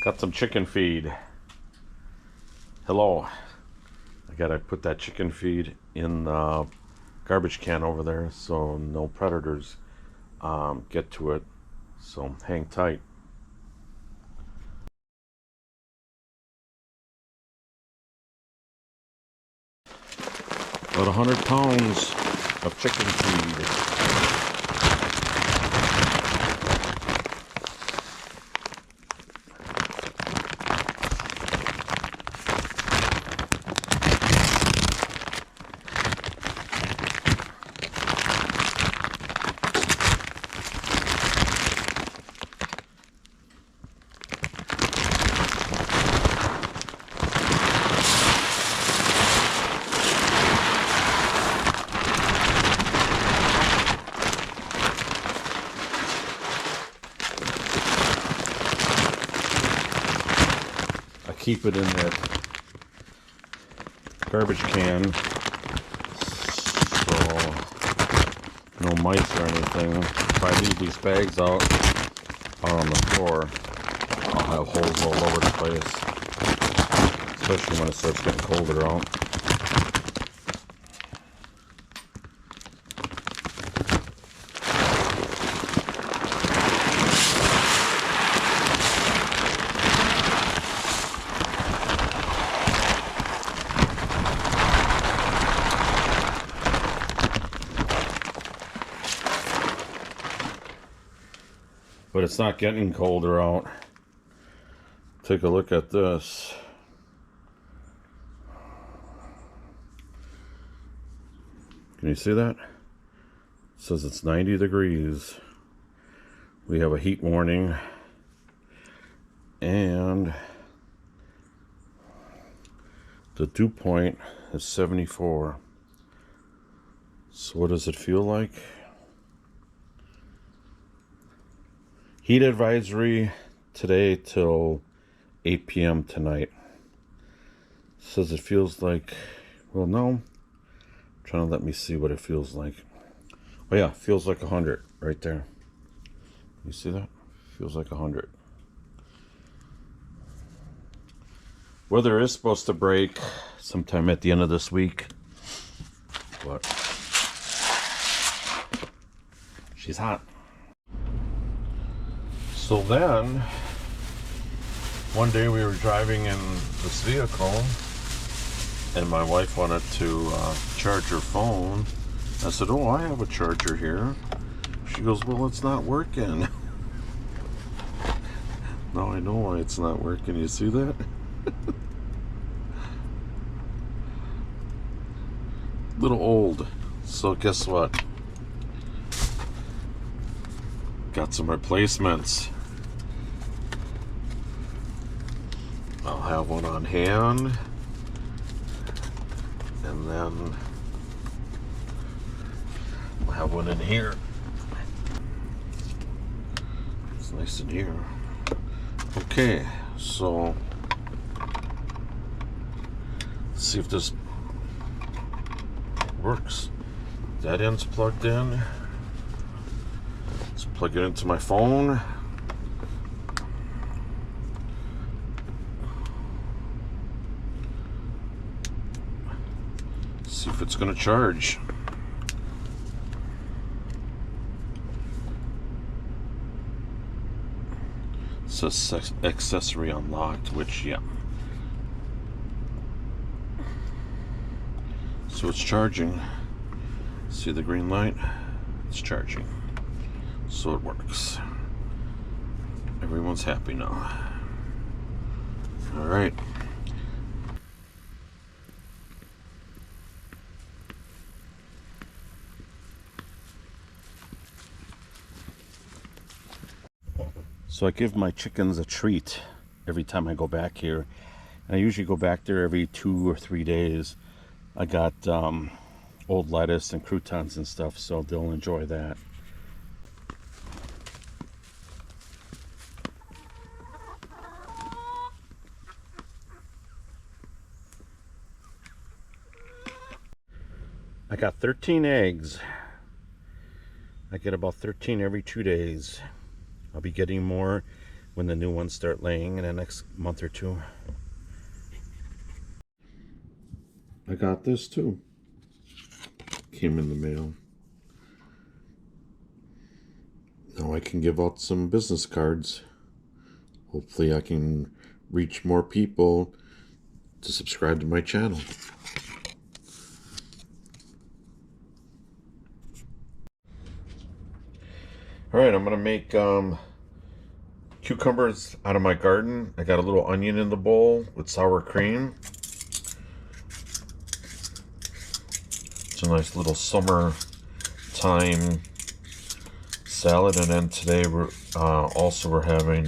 Got some chicken feed. Hello. I gotta put that chicken feed in the garbage can over there so no predators get to it. So hang tight. About 100 pounds of chicken feed. Keep it in that garbage can so no mice or anything. If I leave these bags out on the floor, I'll have holes all over the place, especially when it starts getting colder out. But it's not getting colder out. Take a look at this. Can you see that? It says it's 90 degrees. We have a heat warning. And the dew point is 74. So what does it feel like? Heat advisory today till 8 p.m. tonight. Says it feels like, well, no. Trying to let me see what it feels like. Oh yeah, feels like 100 right there. You see that? Feels like 100. Weather is supposed to break sometime at the end of this week, but she's hot. So then, one day we were driving in this vehicle, and my wife wanted to charge her phone. I said, oh, I have a charger here. She goes, well, it's not working. Now I know why it's not working. You see that? Little old. So guess what? Got some replacements. I'll have one on hand, and then I'll have one in here. It's nice in here. Okay, so let's see if this works. That end's plugged in. Let's plug it into my phone. See if it's going to charge. It says accessory unlocked, which, yeah. So it's charging. See the green light? It's charging. So it works. Everyone's happy now. All right. So I give my chickens a treat every time I go back here. And I usually go back there every 2 or 3 days. I got old lettuce and croutons and stuff, so they'll enjoy that. I got 13 eggs. I get about 13 every 2 days. I'll be getting more when the new ones start laying in the next month or two. I got this too. Came in the mail. Now I can give out some business cards. Hopefully I can reach more people to subscribe to my channel. Alright, I'm going to make cucumbers out of my garden. I got a little onion in the bowl with sour cream. It's a nice little summer time salad. And then today we're having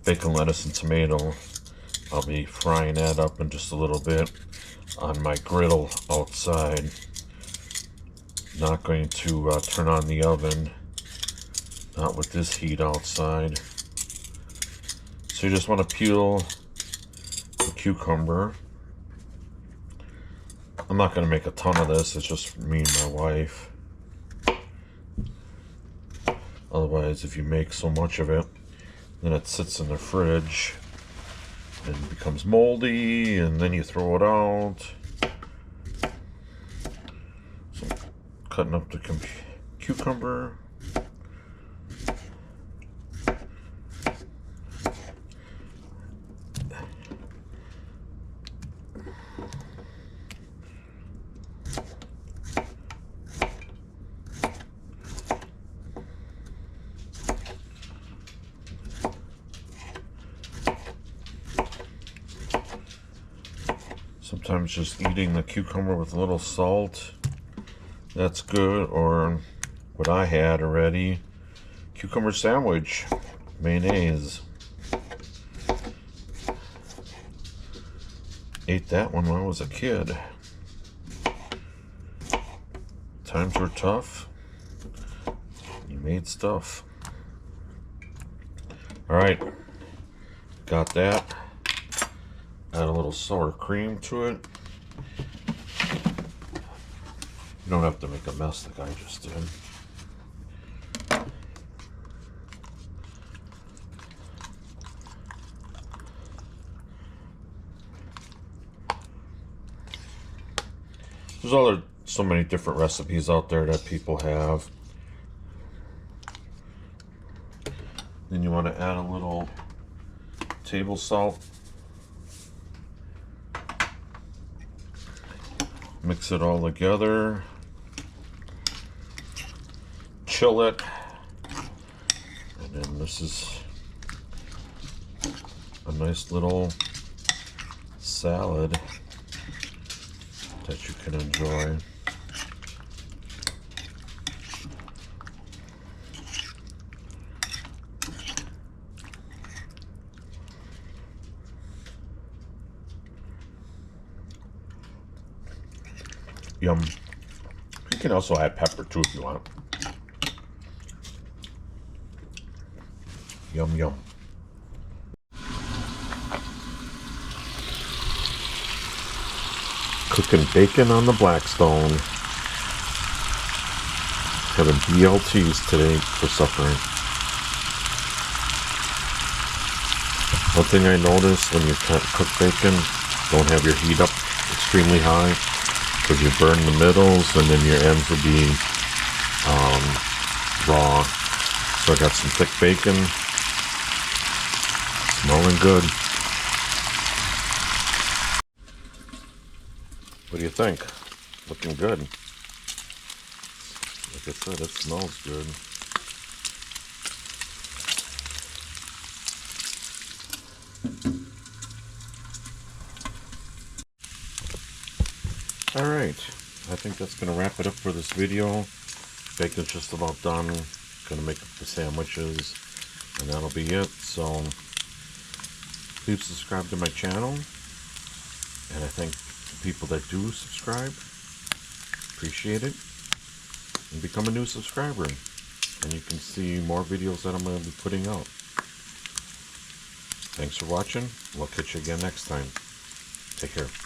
bacon, lettuce, and tomato. I'll be frying that up in just a little bit on my griddle outside. Not going to turn on the oven. Not with this heat outside. So you just want to peel the cucumber. I'm not going to make a ton of this. It's just me and my wife. Otherwise, if you make so much of it, then it sits in the fridge and becomes moldy, and then you throw it out. So I'm cutting up the cucumber. Sometimes just eating the cucumber with a little salt, that's good. Or what I had already, cucumber sandwich, mayonnaise. Ate that one when I was a kid. Times were tough. You made stuff. Alright, got that. Add a little sour cream to it. You don't have to make a mess like I just did. There's so many different recipes out there that people have. Then you want to add a little table salt. Mix it all together. Chill it. And then this is a nice little salad that you can enjoy. Yum. You can also add pepper too if you want. Yum, yum. Cooking bacon on the Blackstone. Having BLTs today for supper. One thing I noticed when you cook bacon, don't have your heat up extremely high, because you burn the middles and then your ends will be raw. So I got some thick bacon. Smelling good. What do you think? Looking good. Like I said, it smells good. Alright, I think that's going to wrap it up for this video. Bacon's just about done. Going to make up the sandwiches, and that'll be it. So, please subscribe to my channel. And I thank the people that do subscribe. Appreciate it. And become a new subscriber. And you can see more videos that I'm going to be putting out. Thanks for watching. We'll catch you again next time. Take care.